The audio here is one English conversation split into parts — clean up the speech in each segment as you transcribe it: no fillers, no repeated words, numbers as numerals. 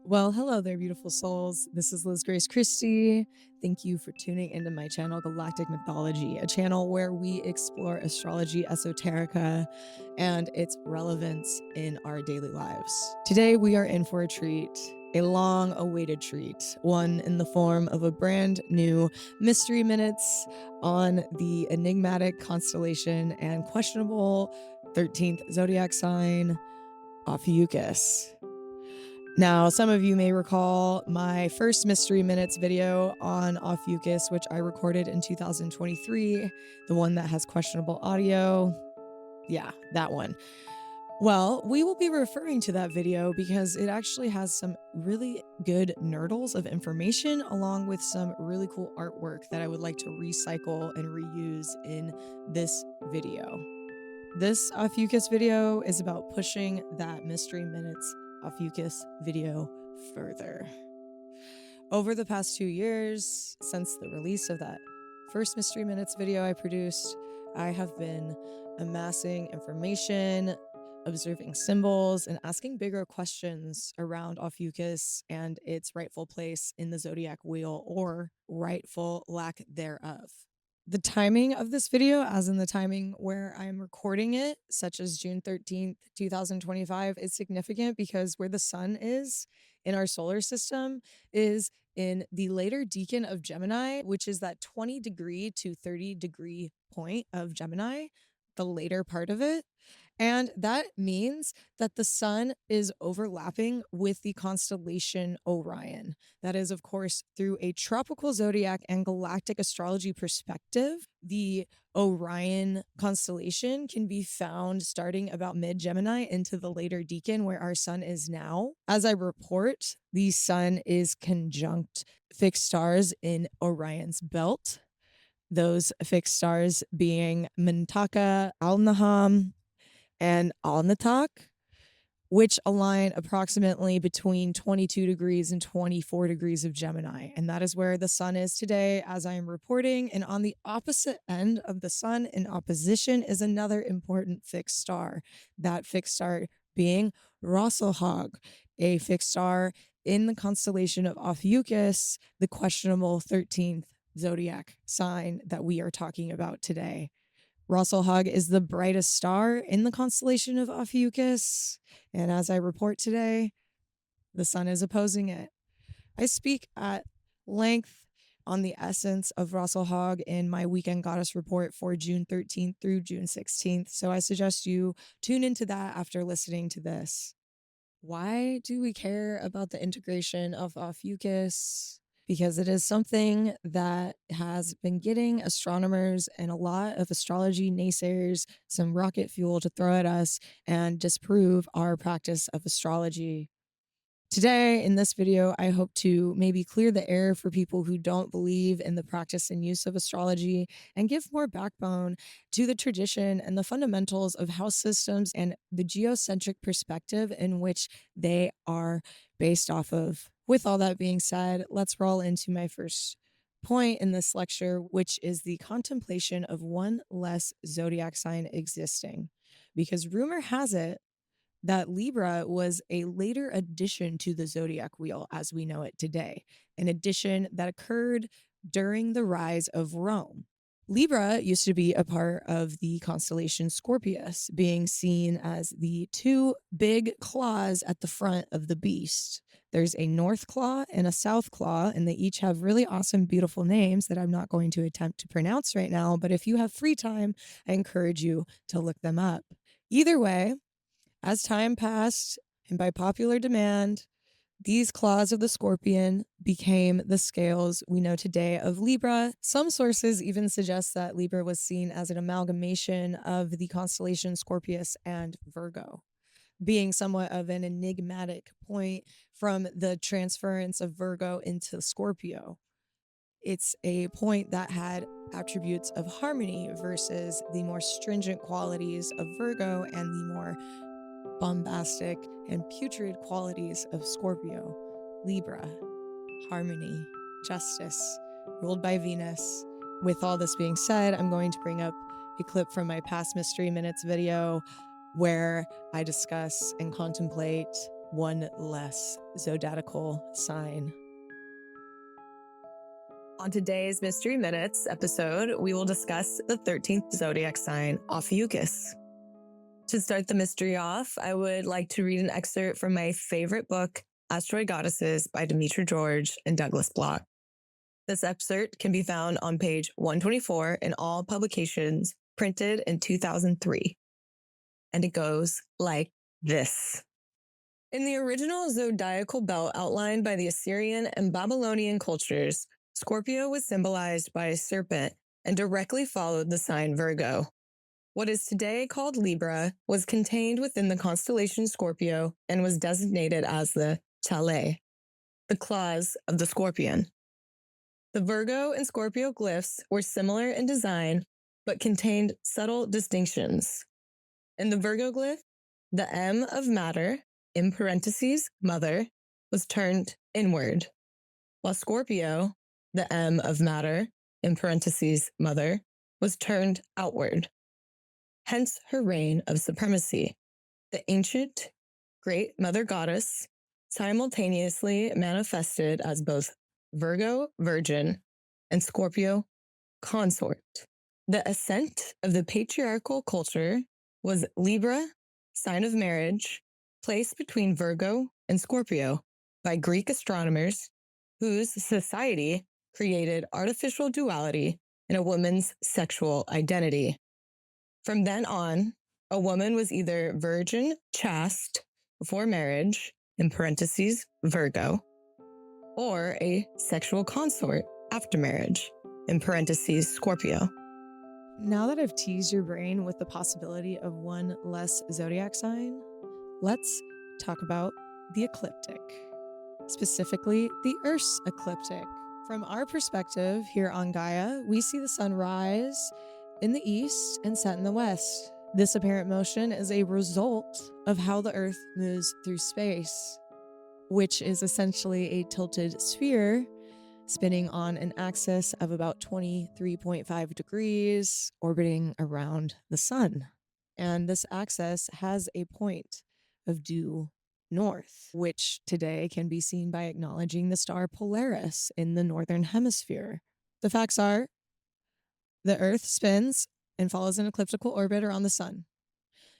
Well, hello there, beautiful souls. This is Liz Grace Christie. Thank you for tuning into my channel, Galactic Mythology, a channel where we explore astrology, esoterica, and its relevance in our daily lives. Today, we are in for a treat, a long awaited treat, one in the form of a brand new Mystery Minutes on the enigmatic constellation and questionable 13th zodiac sign, Ophiuchus. Now, some of you may recall my first Mystery Minutes video on Ophiuchus, which I recorded in 2023, the one that has questionable audio. Yeah, that one. Well, we will be referring to that video because it actually has some really good nerdles of information along with some really cool artwork that I would like to recycle and reuse in this video. This Ophiuchus video is about pushing that Mystery Minutes Ophiuchus video further. Over the past 2 years, since the release of that first Mystery Minutes video I produced, I have been amassing information, observing symbols, and asking bigger questions around Ophiuchus and its rightful place in the zodiac wheel, or rightful lack thereof. The timing of this video, as in the timing where I'm recording it, such as June 13th, 2025, is significant because where the sun is in our solar system is in the later decan of Gemini, which is that 20 to 30 point of Gemini, the later part of it. And that means that the sun is overlapping with the constellation Orion. That is, of course, through a tropical zodiac and galactic astrology perspective. The Orion constellation can be found starting about mid-Gemini into the later decan where our sun is now. As I report, the sun is conjunct fixed stars in Orion's belt. Those fixed stars being Mintaka, Al-Naham, and Alnatak, which align approximately between 22 degrees and 24 degrees of Gemini. And that is where the sun is today as I am reporting. And on the opposite end of the sun in opposition is another important fixed star. That fixed star being Rosselhog, a fixed star in the constellation of Ophiuchus, the questionable 13th zodiac sign that we are talking about today. Rosselhog is the brightest star in the constellation of Ophiuchus, and as I report today, the sun is opposing it. I speak at length on the essence of Rosselhog in my weekend goddess report for June 13th through June 16th, so I suggest you tune into that after listening to this. Why do we care about the integration of Ophiuchus? Because it is something that has been getting astronomers and a lot of astrology naysayers some rocket fuel to throw at us and disprove our practice of astrology. Today, in this video, I hope to maybe clear the air for people who don't believe in the practice and use of astrology and give more backbone to the tradition and the fundamentals of house systems and the geocentric perspective in which they are based off of. With all that being said, let's roll into my first point in this lecture, which is the contemplation of one less zodiac sign existing. Because rumor has it that Libra was a later addition to the zodiac wheel as we know it today, an addition that occurred during the rise of Rome. Libra used to be a part of the constellation Scorpius, being seen as the two big claws at the front of the beast. There's a North Claw and a South Claw, and they each have really awesome, beautiful names that I'm not going to attempt to pronounce right now, but if you have free time, I encourage you to look them up. Either way, as time passed, and by popular demand, these claws of the scorpion became the scales we know today of Libra. Some sources even suggest that Libra was seen as an amalgamation of the constellation Scorpius and Virgo, being somewhat of an enigmatic point from the transference of Virgo into Scorpio. It's a point that had attributes of harmony versus the more stringent qualities of Virgo and the more bombastic and putrid qualities of Scorpio. Libra, harmony, justice, ruled by Venus. With all this being said, I'm going to bring up a clip from my past Mystery Minutes video where I discuss and contemplate one less zodiacal sign. On today's Mystery Minutes episode, we will discuss the 13th zodiac sign, Ophiuchus. To start the mystery off, I would like to read an excerpt from my favorite book, Asteroid Goddesses by Demetra George and Douglas Block. This excerpt can be found on page 124 in all publications printed in 2003. And it goes like this. In the original zodiacal belt outlined by the Assyrian and Babylonian cultures, Scorpio was symbolized by a serpent and directly followed the sign Virgo. What is today called Libra was contained within the constellation Scorpio and was designated as the Chale, the claws of the scorpion. The Virgo and Scorpio glyphs were similar in design, but contained subtle distinctions. In the Virgo glyph, the M of matter, in parentheses, mother, was turned inward, while Scorpio, the M of matter, in parentheses, mother, was turned outward. Hence her reign of supremacy. The ancient great mother goddess simultaneously manifested as both Virgo virgin and Scorpio consort. The ascent of the patriarchal culture was Libra, sign of marriage, placed between Virgo and Scorpio by Greek astronomers, whose society created artificial duality in a woman's sexual identity. From then on, a woman was either virgin, chaste, before marriage, in parentheses, Virgo, or a sexual consort after marriage, in parentheses, Scorpio. Now that I've teased your brain with the possibility of one less zodiac sign, let's talk about the ecliptic, specifically the Earth's ecliptic. From our perspective here on Gaia, we see the sun rise in the east and set in the west. This apparent motion is a result of how the Earth moves through space, which is essentially a tilted sphere spinning on an axis of about 23.5 degrees, orbiting around the sun. And this axis has a point of due north, which today can be seen by acknowledging the star Polaris in the northern hemisphere. The facts are, the Earth spins and follows an elliptical orbit around the sun,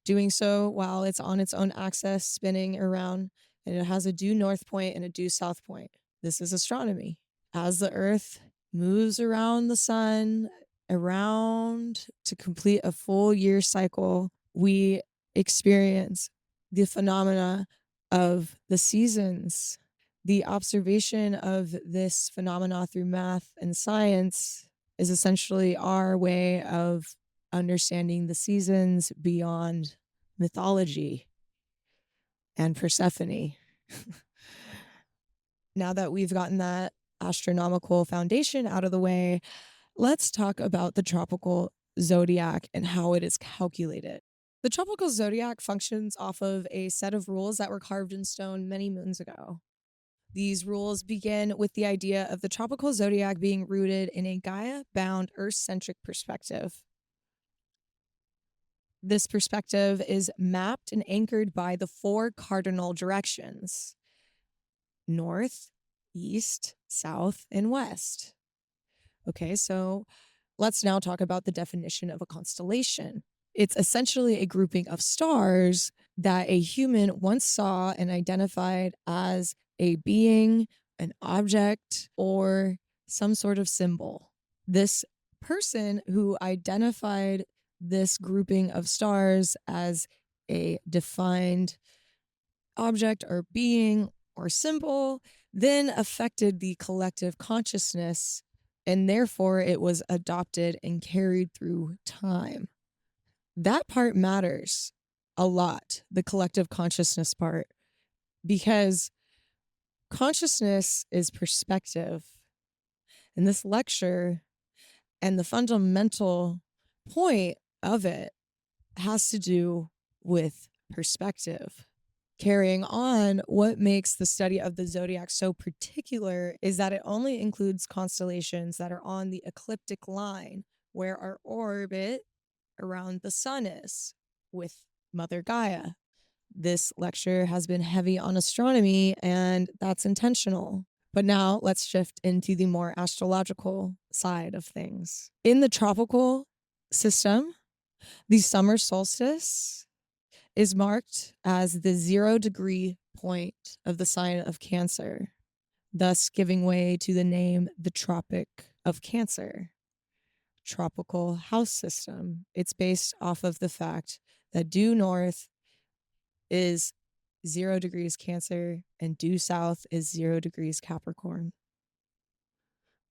doing so while it's on its own axis, spinning around, and it has a due north point and a due south point. This is astronomy. As the Earth moves around the sun, around to complete a full year cycle, we experience the phenomena of the seasons. The observation of this phenomena through math and science is essentially our way of understanding the seasons beyond mythology and Persephone. Now that we've gotten that astronomical foundation out of the way, let's talk about the tropical zodiac and how it is calculated. The tropical zodiac functions off of a set of rules that were carved in stone many moons ago. These rules begin with the idea of the tropical zodiac being rooted in a Gaia-bound Earth-centric perspective. This perspective is mapped and anchored by the 4 cardinal directions: north, east, south, and west. Okay, so let's now talk about the definition of a constellation. It's essentially a grouping of stars that a human once saw and identified as a being, an object, or some sort of symbol. This person who identified this grouping of stars as a defined object or being or symbol then affected the collective consciousness, and therefore it was adopted and carried through time. That part matters a lot, the collective consciousness part, because consciousness is perspective. And this lecture and the fundamental point of it has to do with perspective. Carrying on, what makes the study of the zodiac so particular is that it only includes constellations that are on the ecliptic line, where our orbit around the sun is, with Mother Gaia. This lecture has been heavy on astronomy, and that's intentional. But now let's shift into the more astrological side of things. In the tropical system, the summer solstice is marked as the 0-degree point of the sign of Cancer, thus giving way to the name the Tropic of Cancer. Tropical house system. It's based off of the fact that due north is 0 degrees Cancer and due south is 0 degrees Capricorn.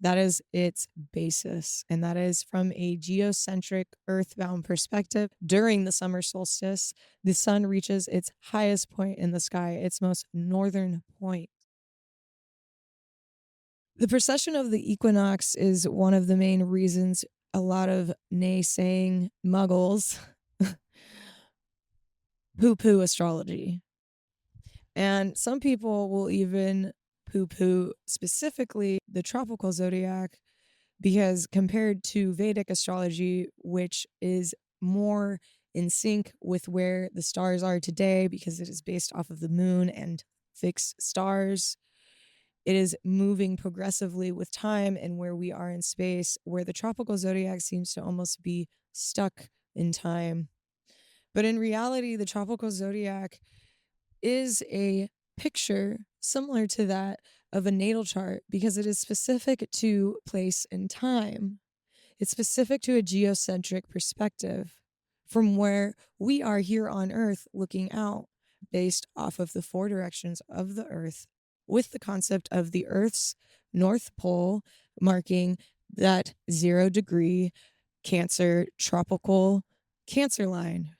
That is its basis, and that is from a geocentric earthbound perspective. During the summer solstice, the sun reaches its highest point in the sky, its most northern point. The precession of the equinox is one of the main reasons a lot of naysaying muggles poo-poo astrology. And some people will even poo-poo specifically the tropical zodiac, because compared to Vedic astrology, which is more in sync with where the stars are today, because it is based off of the moon and fixed stars, it is moving progressively with time and where we are in space, where the tropical zodiac seems to almost be stuck in time. But in reality, the tropical zodiac is a picture similar to that of a natal chart because it is specific to place and time. It's specific to a geocentric perspective from where we are here on Earth looking out based off of the 4 directions of the Earth, with the concept of the Earth's North Pole marking that 0-degree Cancer tropical Cancer line.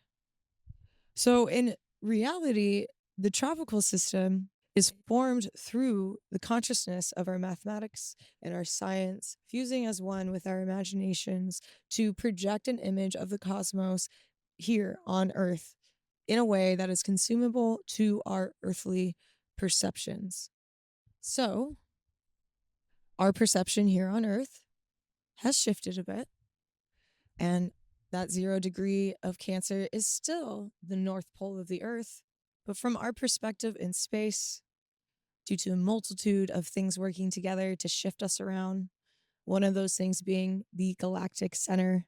So in reality, the tropical system is formed through the consciousness of our mathematics and our science, fusing as one with our imaginations to project an image of the cosmos here on Earth in a way that is consumable to our earthly perceptions. So, our perception here on Earth has shifted a bit, and that 0-degree of Cancer is still the North Pole of the Earth, but from our perspective in space, due to a multitude of things working together to shift us around, one of those things being the galactic center,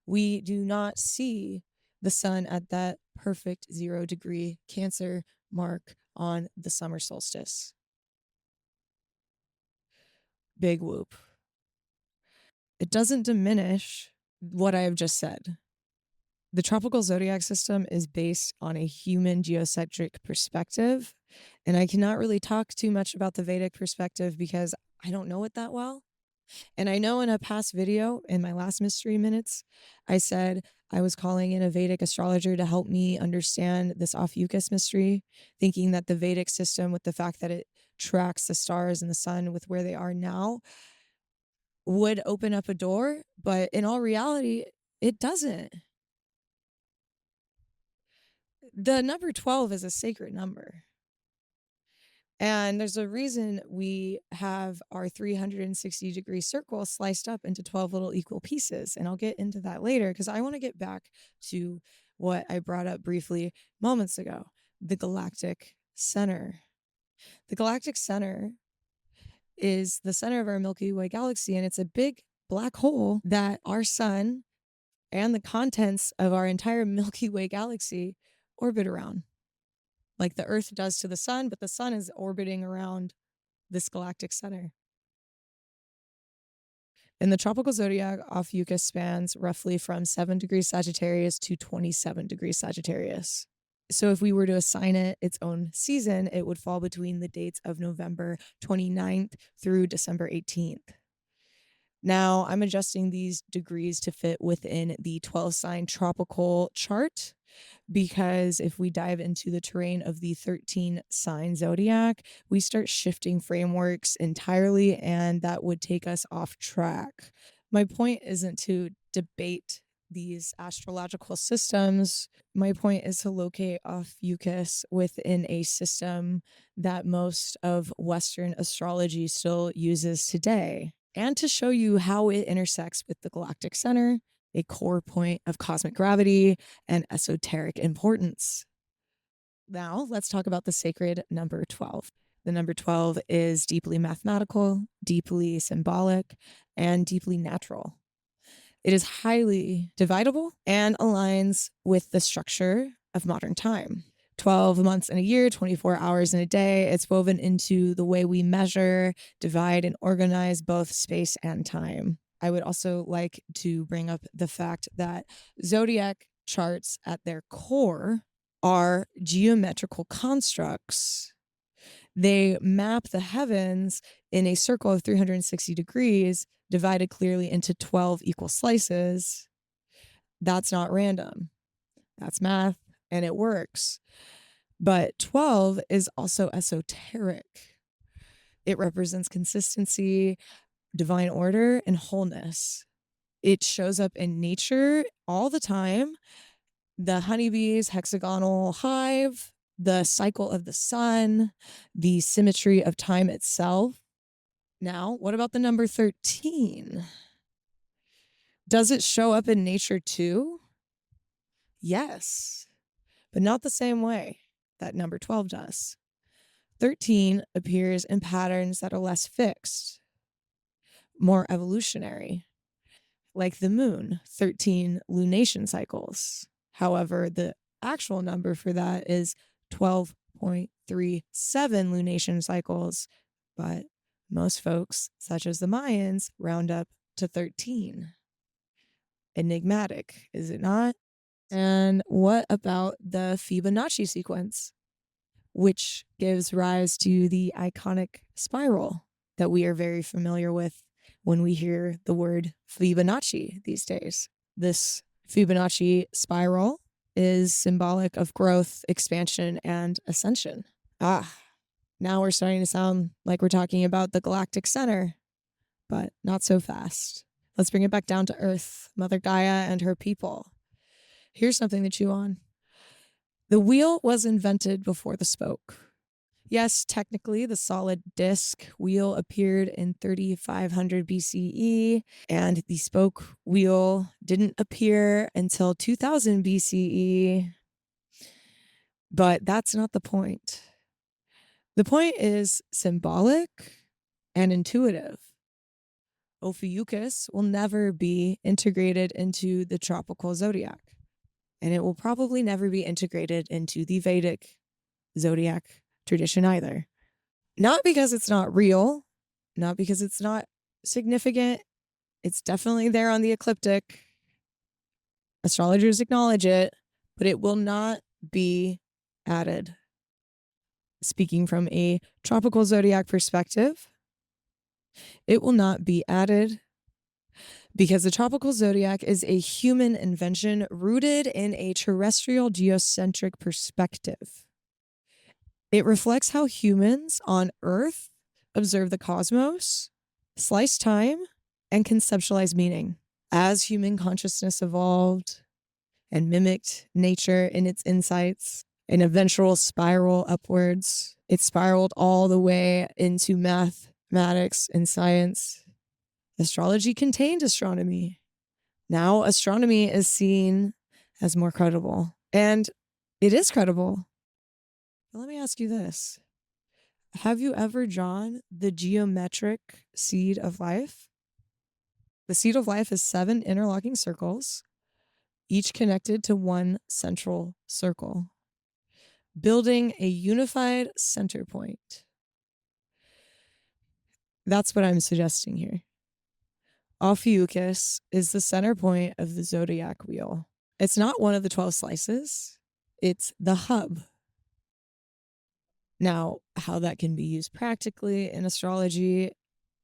we do not see the sun at that perfect 0-degree Cancer mark on the summer solstice. Big whoop. It doesn't diminish what I have just said. The tropical zodiac system is based on a human geocentric perspective, and I cannot really talk too much about the Vedic perspective because I don't know it that well. And I know in a past video, in my last Mystery Minutes, I said I was calling in a Vedic astrologer to help me understand this Ophiuchus mystery, thinking that the Vedic system, with the fact that it tracks the stars and the sun with where they are now, would open up a door, but in all reality, it doesn't. The number 12 is a sacred number. And there's a reason we have our 360-degree circle sliced up into 12 little equal pieces. And I'll get into that later because I want to get back to what I brought up briefly moments ago, the galactic center. The galactic center is the center of our Milky Way galaxy, and it's a big black hole that our sun and the contents of our entire Milky Way galaxy orbit around, like the Earth does to the sun, but the sun is orbiting around this galactic center. In the tropical zodiac, Ophiuchus spans roughly from 7 degrees Sagittarius to 27 degrees Sagittarius. So if we were to assign it its own season, it would fall between the dates of November 29th through December 18th. Now, I'm adjusting these degrees to fit within the 12-sign tropical chart, because if we dive into the terrain of the 13-sign zodiac, we start shifting frameworks entirely, and that would take us off track. My point isn't to debate these astrological systems. My point is to locate Ophiuchus within a system that most of Western astrology still uses today, and to show you how it intersects with the galactic center, a core point of cosmic gravity and esoteric importance. Now, let's talk about the sacred number 12. The number 12 is deeply mathematical, deeply symbolic, and deeply natural. It is highly dividable and aligns with the structure of modern time. 12 months in a year, 24 hours in a day. It's woven into the way we measure, divide, and organize both space and time. I would also like to bring up the fact that zodiac charts at their core are geometrical constructs. They map the heavens in a circle of 360 degrees, divided clearly into 12 equal slices. That's not random. That's math, and it works. But 12 is also esoteric. It represents consistency, divine order, and wholeness. It shows up in nature all the time. The honeybee's hexagonal hive, the cycle of the sun, the symmetry of time itself. Now, what about the number 13? Does it show up in nature too? Yes, but not the same way that number 12 does. 13 appears in patterns that are less fixed, more evolutionary, like the moon, 13 lunation cycles. However, the actual number for that is 12.37 lunation cycles, but most folks, such as the Mayans, round up to 13. Enigmatic, is it not? And what about the Fibonacci sequence, which gives rise to the iconic spiral that we are very familiar with when we hear the word Fibonacci these days? This Fibonacci spiral is symbolic of growth, expansion, and ascension. Now we're starting to sound like we're talking about the galactic center, but not so fast. Let's bring it back down to Earth, Mother Gaia and her people. Here's something to chew on. The wheel was invented before the spoke. Yes, technically, the solid disc wheel appeared in 3500 BCE, and the spoke wheel didn't appear until 2000 BCE. But that's not the point. The point is symbolic and intuitive. Ophiuchus will never be integrated into the tropical zodiac, and it will probably never be integrated into the Vedic zodiac tradition either. Not because it's not real, not because it's not significant. It's definitely there on the ecliptic. Astrologers acknowledge it, but it will not be added. Speaking from a tropical zodiac perspective, it will not be added because the tropical zodiac is a human invention rooted in a terrestrial geocentric perspective. It reflects how humans on Earth observe the cosmos, slice time, and conceptualize meaning. As human consciousness evolved and mimicked nature in its insights, an eventual spiral upwards, it spiraled all the way into mathematics and science. Astrology contained astronomy. Now astronomy is seen as more credible, and it is credible. But let me ask you this. Have you ever drawn the geometric seed of life? The seed of life is 7 interlocking circles, each connected to one central circle, building a unified center point. That's what I'm suggesting here. Ophiuchus is the center point of the zodiac wheel. It's not one of the 12 slices. It's the hub. Now, how that can be used practically in astrology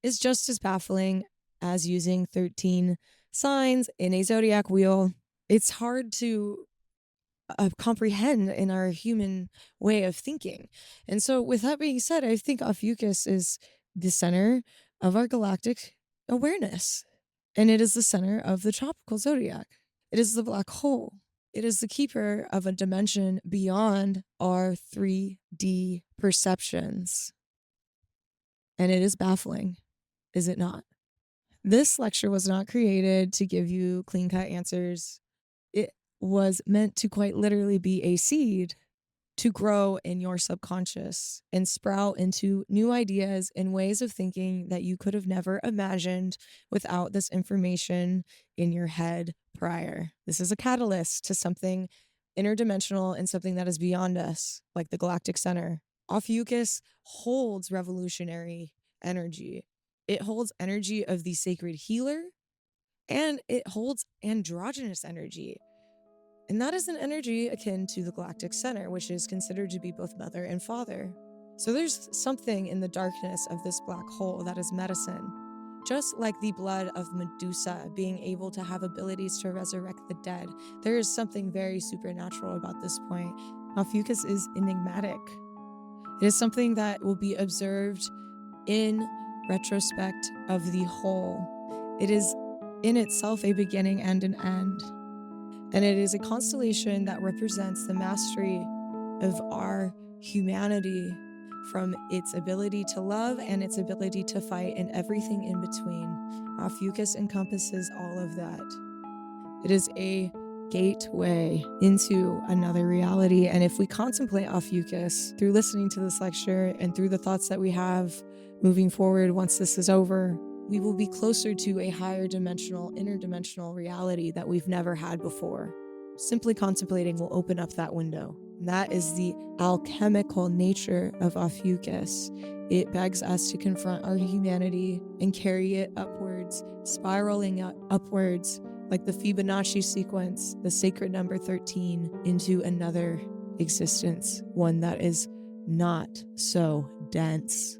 is just as baffling as using 13 signs in a zodiac wheel. It's hard to comprehend in our human way of thinking. And so with that being said, I think Ophiuchus is the center of our galactic awareness. And it is the center of the tropical zodiac. It is the black hole. It is the keeper of a dimension beyond our 3D perceptions. And it is baffling, is it not? This lecture was not created to give you clean-cut answers. It was meant to quite literally be a seed to grow in your subconscious and sprout into new ideas and ways of thinking that you could have never imagined without this information in your head prior. This is a catalyst to something interdimensional and something that is beyond us, like the Galactic Center. Ophiuchus holds revolutionary energy. It holds energy of the sacred healer, and it holds androgynous energy. And that is an energy akin to the Galactic Center, which is considered to be both mother and father. So there's something in the darkness of this black hole that is medicine. Just like the blood of Medusa being able to have abilities to resurrect the dead, there is something very supernatural about this point. Ophiuchus is enigmatic. It is something that will be observed in retrospect of the whole. It is in itself a beginning and an end. And it is a constellation that represents the mastery of our humanity, from its ability to love and its ability to fight and everything in between. Ophiuchus encompasses all of that. It is a gateway into another reality. And if we contemplate Ophiuchus through listening to this lecture and through the thoughts that we have moving forward once this is over, we will be closer to a higher dimensional, interdimensional reality that we've never had before. Simply contemplating will open up that window. And that is the alchemical nature of Ophiuchus. It begs us to confront our humanity and carry it upwards, spiraling upwards like the Fibonacci sequence, the sacred number 13, into another existence, one that is not so dense.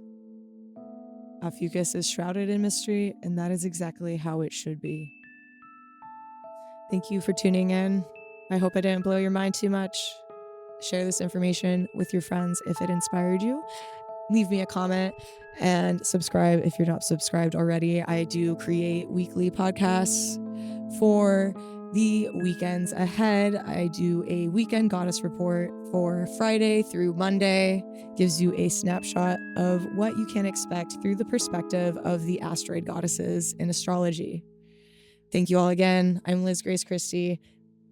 Ophiuchus is shrouded in mystery, and that is exactly how it should be. Thank you for tuning in. I hope I didn't blow your mind too much. Share this information with your friends if it inspired you. Leave me a comment and subscribe if you're not subscribed already. I do create weekly podcasts for the weekends ahead. I do a weekend goddess report for Friday through Monday. Gives you a snapshot of what you can expect through the perspective of the asteroid goddesses in astrology. Thank you all again. I'm Liz Grace Christie.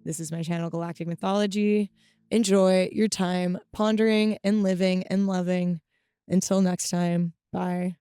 This is my channel, Galactic Mythology. Enjoy your time pondering and living and loving. Until next time, bye.